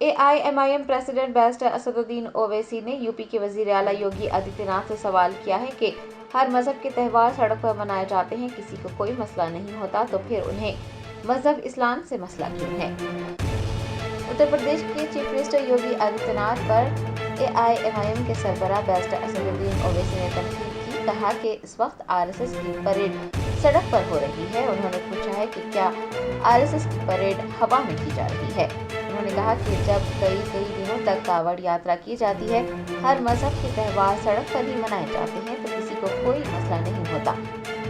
AIMIM president barrister Asaduddin Owaisi ने UP के वजीर आला योगी आदित्यनाथ से सवाल किया है कि हर मजहब के त्यौहार सड़क पर मनाए जाते हैं, किसी को कोई मसला नहीं होता, तो फिर उन्हें मजहब इस्लाम से मसला क्यों है। उत्तर प्रदेश के चीफ मिनिस्टर योगी आदित्यनाथ पर AIMIM के सरबराह बैरिस्टर असदुद्दीन ओवैसी ने तनकीद की, कहा कि इस वक्त RSS की परेड सड़क पर हो रही है। उन्होंने पूछा है कि क्या RSS की परेड हवा में की जा रही है। उन्होंने कहा कि जब कई दिनों तक कावड़ यात्रा की जाती है, हर मजहब के त्यौहार सड़क पर ही मनाए जाते हैं, तो किसी को कोई मसला नहीं होता,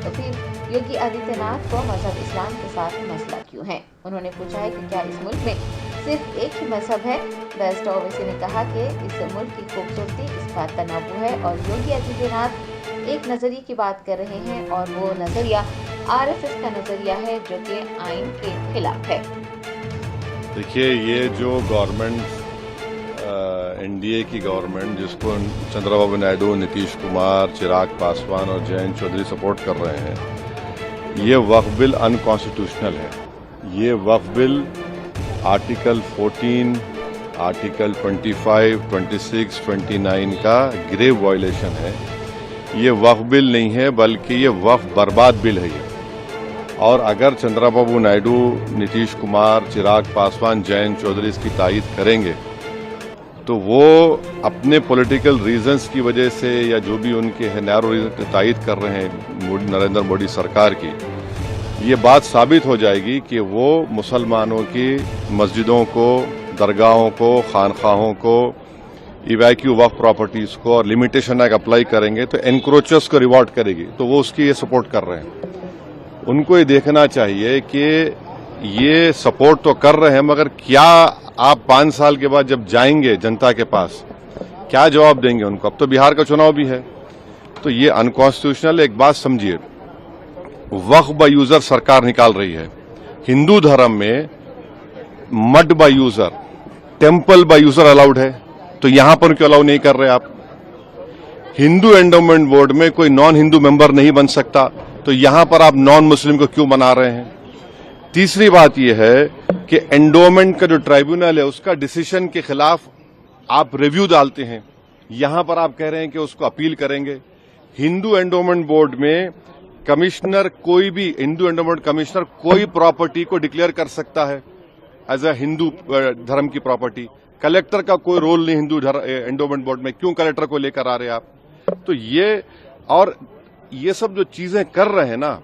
तो फिर योगी आदित्यनाथ को मजहब इस्लाम के साथ मसला क्यों है। उन्होंने पूछा है कि क्या इस मुल्क में सिर्फ एक ही मजहब है। बैरिस्टर ओवैसी ने कहा कि इस मुल्क की खूबसूरती इसका तनावु है और योगी आदित्यनाथ एक नजरिए की बात कर रहे हैं और वो नजरिया RSS का नजरिया है जो कि आइन के खिलाफ है। देखिए, ये जो गवर्नमेंट NDA की गवर्नमेंट जिसको चंद्रबाबू नायडू, नीतीश कुमार, चिराग पासवान और जयंत चौधरी सपोर्ट कर रहे हैं, ये वक्फ बिल अनकॉन्स्टिट्यूशनल है। ये वक्फ बिल आर्टिकल 14, आर्टिकल 25, 26, 29 का ग्रेव वायलेशन है। ये वक्फ बिल नहीं है बल्कि ये वक्फ बर्बाद बिल है ये। और अगर चंद्रबाबू नायडू, नीतीश कुमार, चिराग पासवान, जयंत चौधरी इसकी तायीद करेंगे तो वो अपने पॉलिटिकल रीजंस की वजह से या जो भी उनके है नैरो रीजन की तायीद कर रहे हैं नरेंद्र मोदी सरकार की, ये बात साबित हो जाएगी कि वो मुसलमानों की मस्जिदों को, दरगाहों को, खानखाहों को, इवैक्यू वक्फ प्रॉपर्टीज को और लिमिटेशन एक्ट अप्लाई करेंगे तो एनक्रोचर्स को रिवॉर्ड करेगी, तो वो उसकी ये सपोर्ट कर रहे हैं। उनको ये देखना चाहिए कि ये सपोर्ट तो कर रहे हैं, मगर क्या आप 5 साल के बाद जब जाएंगे जनता के पास, क्या जवाब देंगे उनको। अब तो बिहार का चुनाव भी है, तो ये अनकॉन्स्टिट्यूशनल। एक बात समझिए, वक्फ बाय यूजर सरकार निकाल रही है। हिंदू धर्म में mud by user, temple by user allowed है, तो यहां पर क्यों अलाउ नहीं कर रहे आप। हिंदू एंडोमेंट बोर्ड में कोई नॉन हिंदू मेंबर नहीं बन सकता, तो यहां पर आप नॉन मुस्लिम को क्यों बना रहे हैं। तीसरी बात यह है कि एंडोमेंट का जो ट्राइब्यूनल है उसका डिसीजन के खिलाफ आप रिव्यू डालते हैं, यहां पर आप कह रहे हैं कि उसको अपील करेंगे। हिंदू एंडोमेंट बोर्ड में कमिश्नर, कोई भी हिंदू एंडोमेंट कमिश्नर कोई प्रॉपर्टी को डिक्लेयर कर सकता है एज अ हिंदू धर्म की प्रॉपर्टी। कलेक्टर का कोई रोल नहीं हिंदू एंडोमेंट बोर्ड में, क्यों कलेक्टर को लेकर आ रहे हैं आप। तो ये सब जो चीजें कर रहे हैं ना,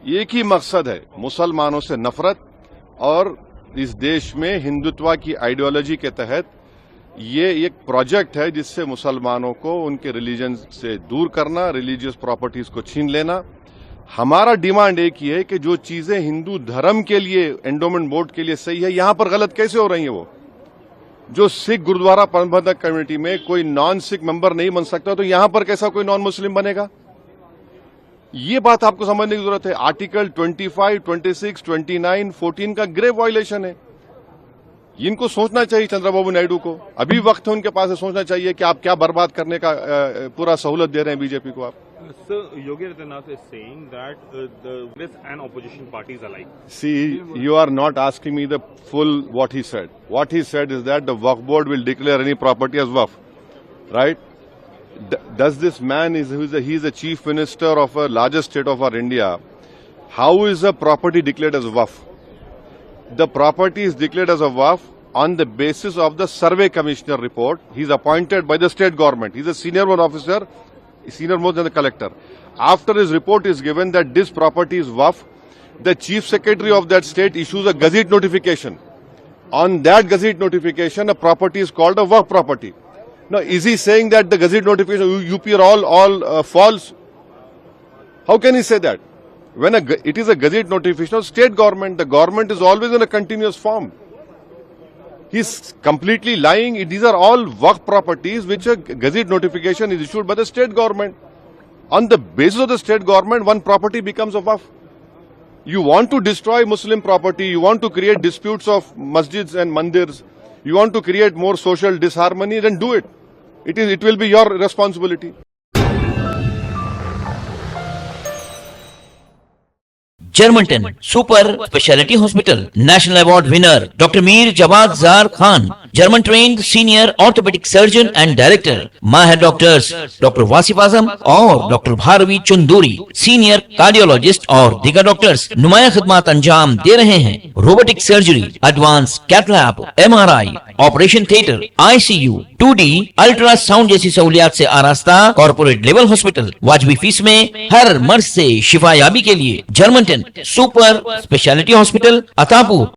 एक ही मकसद है, मुसलमानों से नफरत और इस देश में हिंदुत्व की आइडियोलॉजी के तहत ये एक प्रोजेक्ट है जिससे मुसलमानों को उनके रिलीजन से दूर करना, रिलीजियस प्रॉपर्टीज को छीन लेना। हमारा डिमांड एक ही है कि जो चीजें हिंदू धर्म के लिए, एंडोमेंट बोर्ड के लिए सही है, यहां पर गलत कैसे हो रही है। वो जो सिख गुरुद्वारा प्रबंधक कमेटी में कोई नॉन सिख मेंबर नहीं बन सकता, तो यहां पर कैसा कोई नॉन मुस्लिम बनेगा। ये बात आपको समझने की जरूरत है। आर्टिकल 25, 26, 29, 14 का ग्रेव वायलेशन है। इनको सोचना चाहिए चंद्रबाबू नायडू को, अभी वक्त है उनके पास है, सोचना चाहिए कि आप क्या बर्बाद करने का पूरा सहूलत दे रहे हैं बीजेपी को आप। Sir, Yogi Adityanath is saying that the Congress and opposition parties alike. See, you are not asking me the full what he said. What he said is that the Waqf board will declare any property as Waqf, right? Does this man he is the chief minister of a largest state of our India? How is a property declared as Waqf? The property is declared as a Waqf on the basis of the survey commissioner report. He is appointed by the state government. He is a senior one officer, senior more than the collector. After his report is given that this property is Waqf, the chief secretary of that state issues a gazette notification. On that gazette notification, a property is called a Waqf property. Now, is he saying that the gazette notification UP are all false? How can he say that? When it is a gazette notification of state government, the government is always in a continuous form. He's completely lying. These are all Waqf properties which a gazette notification is issued by the state government. On the basis of the state government, one property becomes a Waqf. You want to destroy Muslim property, you want to create disputes of masjids and mandirs, you want to create more social disharmony, then do it. It will be your responsibility. जर्मनटन super speciality hospital, national award winner doctor Mir Jawad Zar Khan, German trained senior orthopaedic surgeon and director, माहिर doctors doctor Wasif Azam और doctor Bharvi Chanduri, senior cardiologist और दीगर doctors नुमाया खिदमत अंजाम दे रहे हैं। Robotic surgery, advance cath lab, MRI, operation theatre, ICU, 2D ultrasound जैसी सहूलियात से आरास्ता कॉर्पोरेट लेवल हॉस्पिटल। वाजबी फीस में हर मर्ज से शिफायाबी के लिए German 10 super speciality hospital, Attapur.